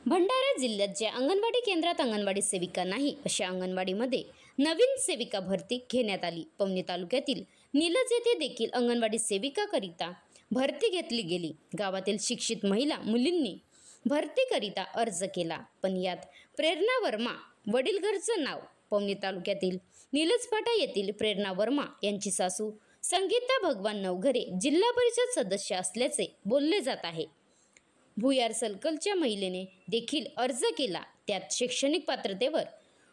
भंडारा जिल्ह्यात ज्या अंगणवाडी केंद्रात अंगणवाडी सेविका नाही अशा अंगणवाडीमध्ये नवीन सेविका भरती घेण्यात आली। पवनी तालुक्यातील निलज येथे देखील अंगणवाडी सेविकाकरिता भरती घेतली गेली। गावातील शिक्षित महिला मुलींनी भरतीकरिता अर्ज केला, पण यात प्रेरणा वर्मा वडीलघरचं नाव पवनी तालुक्यातील निलजपाटा येथील प्रेरणा वर्मा यांची सासू संगीता भगवान नवघरे जिल्हा परिषद सदस्य असल्याचे बोलले जात आहे। भुयार सर्कलच्या महिलेने देखील अर्ज केला, त्यात शैक्षणिक पात्रतेवर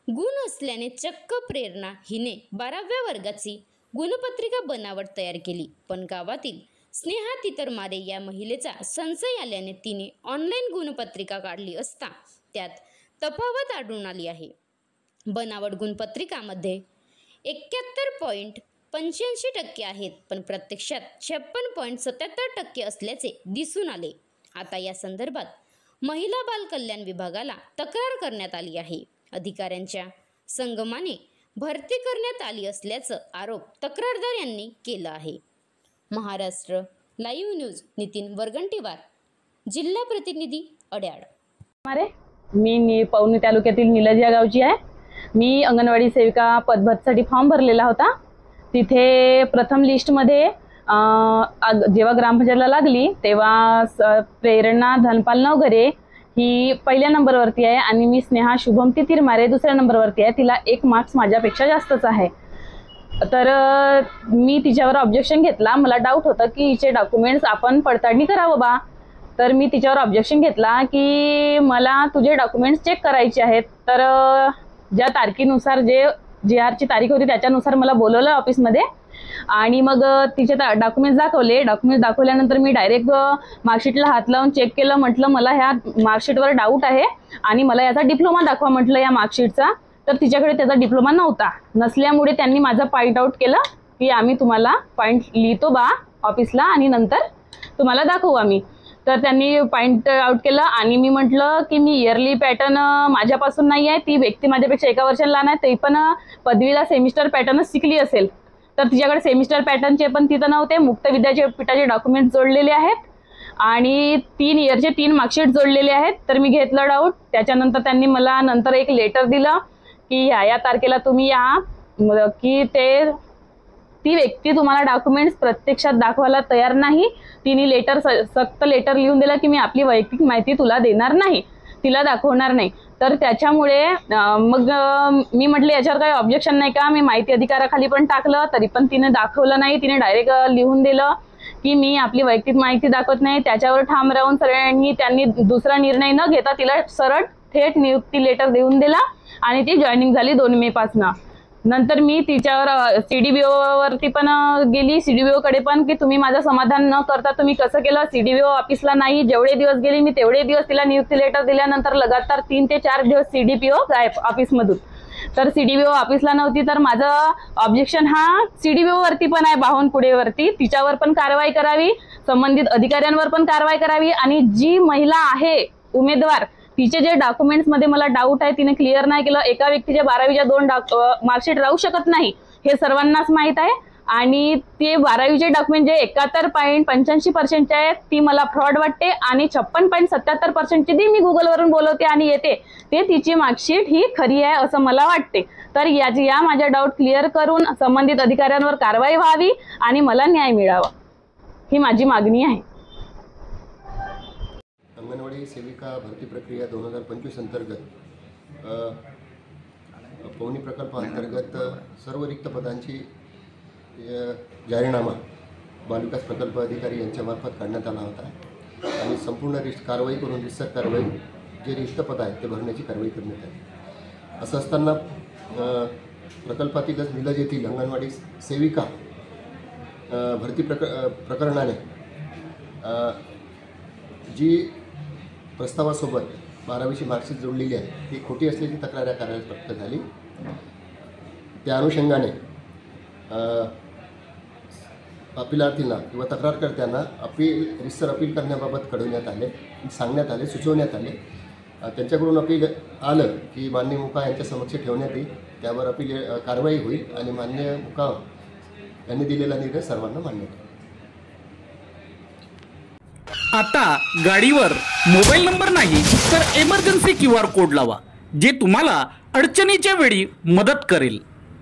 गुण असल्याने चक्क प्रेरणा हिने 12व्या वर्गाची गुणपत्रिका बनावट तयार केली, पण गावातील स्नेहा तितरमारे या महिलेचा संशय आल्याने तिने ऑनलाईन गुणपत्रिका काढली असता त्यात तफावत आढळून आली आहे। बनावट गुणपत्रिकामध्ये 71.85% आहेत, पण प्रत्यक्षात 56.77% असल्याचे दिसून आले। आता या संदर्भात महिला बाल कल्याण विभागाला तक्रार करण्यात आली आहे। अधिकाऱ्यांच्या संगमाने भरती करण्यात आली असल्याचा आरोप तक्रारदार यांनी केला आहे। महाराष्ट्र लाईव्ह न्यूज नितीन वरगंटीवार, जिल्हा प्रतिनिधी अड्याड। मी पवनी तालुक्यातील निलज या गावची आहे। मी अंगणवाडी सेविका पदभरतीसाठी फॉर्म भरलेला होता। तिथे प्रथम लिस्टमध्ये जेव्हा ग्रामपंचायतला लागली तेव्हा प्रेरणा धनपाल नवघरे ही पहिल्या नंबरवरती आहे आणि मी स्नेहा शुभम तिरमारे दुसऱ्या नंबरवरती आहे। तिला 1 मार्क्स माझ्यापेक्षा जास्तच आहे। तर मी तिच्यावर ऑब्जेक्शन घेतला। मला डाऊट होता की हिचे डॉक्युमेंट्स आपण पडताळणी करावं बा। तर मी तिच्यावर ऑब्जेक्शन घेतला की मला तुझे डॉक्युमेंट्स चेक करायचे आहेत। तर ज्या तारखेनुसार जे JR ची तारीख होती त्याच्यानुसार मला बोलवलं ऑफिसमध्ये आणि मग तिचे डॉक्युमेंट्स दाखवले। डॉक्युमेंट्स दाखवल्यानंतर मी डायरेक्ट मार्कशीटला हात लावून चेक केलं। म्हटलं मला ह्या मार्कशीटवर डाऊट आहे आणि मला याचा डिप्लोमा दाखवा म्हटलं या मार्कशीटचा। तर तिच्याकडे त्याचा डिप्लोमा नव्हता। नसल्यामुळे त्यांनी माझा पॉईंट आउट केलं की आम्ही तुम्हाला पॉईंट लिहितो बा ऑफिसला आणि नंतर तुम्हाला दाखवू आम्ही। तर त्यांनी पॉईंट आउट केलं आणि मी म्हटलं की मी इयरली पॅटर्न माझ्यापासून नाही आहे, ती व्यक्ती माझ्यापेक्षा 1 वर्षाला लहान आहे, ते पण पदवीला सेमिस्टर पॅटर्नच शिकली असेल। तर तिच्याकडे सेमिस्टर पॅटर्नचे पण तिथं नव्हते। मुक्त विद्यापीठाचे डॉक्युमेंट जोडलेले आहेत आणि 3 इयरचे 3 मार्कशीट जोडलेले आहेत। तर मी घेतलं डाऊट। त्याच्यानंतर त्यांनी मला नंतर एक लेटर दिलं की या तारखेला तुम्ही या, की ती व्यक्ती तुम्हाला डॉक्युमेंट्स प्रत्यक्षात दाखवायला तयार नाही। तिने सक्त लेटर लिहून दिला की मी आपली वैयक्तिक माहिती तुला देणार नाही, तिला दाखवणार नाही। तर त्याच्यामुळे मग मी म्हटले याच्यावर काही ऑब्जेक्शन नाही का। मी माहिती अधिकाराखाली पण टाकलं तरी पण तिने दाखवलं नाही। तिने डायरेक्ट लिहून दिलं की मी आपली वैयक्तिक माहिती दाखवत नाही। त्याच्यावर ठाम राहून त्यांनी दुसरा निर्णय न घेता तिला सरळ थेट नियुक्ती लेटर देऊन दिला आणि ती जॉईनिंग झाली 2 मे पासून। नंतर मी तिच्यावर CDBO वरती पण गेली, CDBO कडे पण, की तुम्ही माझं समाधान न करता तुम्ही कसं केलं। CDBO ऑफिसला नाही। जेवढे दिवस गेली मी तेवढे दिवस तिला नियुक्ती लेटर दिल्यानंतर लगातार 3 ते 4 दिवस CDPO गायब ऑफिसमधून। तर CDBO ऑफिसला नव्हती। तर माझं ऑब्जेक्शन हा CDBO वरती पण आहे, बावनकुळेवरती। तिच्यावर पण कारवाई करावी, संबंधित अधिकाऱ्यांवर पण कारवाई करावी आणि जी महिला आहे उमेदवार तिचे जे डॉक्युमेंट्स मध्ये मला डाऊट आहे तिने क्लिअर नाही केलं। एका व्यक्तीच्या 12वीच्या 2 मार्कशीट राहू शकत नाही हे सर्वांनाच माहित आहे आणि ते 12वीचे डॉक्युमेंट जे 71.85% आहेत ती मला फ्रॉड वाटते आणि 56.77% ती मी गुगलवरून बोलवते आणि येते ते तिची मार्कशीट ही खरी आहे असं मला वाटते। तर या माझ्या डाऊट क्लिअर करून संबंधित अधिकाऱ्यांवर कारवाई व्हावी आणि मला न्याय मिळावा ही माझी मागणी आहे। अंगणवाडी सेविका भरती प्रक्रिया 2025 अंतर्गत पवनी प्रकल्पाअंतर्गत सर्व रिक्त पदांची जाहीरनामा बालविकास प्रकल्प अधिकारी यांच्यामार्फत काढण्यात आला होता आणि संपूर्ण कारवाई करून रितसर कारवाई जे रिक्त पद आहेत ते भरण्याची कारवाई करण्यात आली। असं असताना प्रकल्पातीलच निलज येथील अंगणवाडी सेविका भरती प्रकरणाने जी प्रस्तावासोबत 12वीची मार्कशीट जोडलेली आहे ती खोटी असल्याची तक्रार या कार्यालयात प्राप्त झाली। त्या अनुषंगाने अपिलार्थींना किंवा तक्रारकर्त्यांना रितसर अपील करण्याबाबत सांगण्यात आले, सुचवण्यात आले। त्यांच्याकडून अपील आलं की माननीय मुका यांच्या समक्ष ठेवण्यात येईल, त्यावर अपील कारवाई होईल आणि माननीय मुका यांनी दिलेला निर्णय सर्वांना मान्य होईल। आता गाडीवर मोबाईल नंबर नाही तर इमर्जन्सी QR कोड लावा, जे तुम्हाला अडचणीच्या वेळी मदत करेल.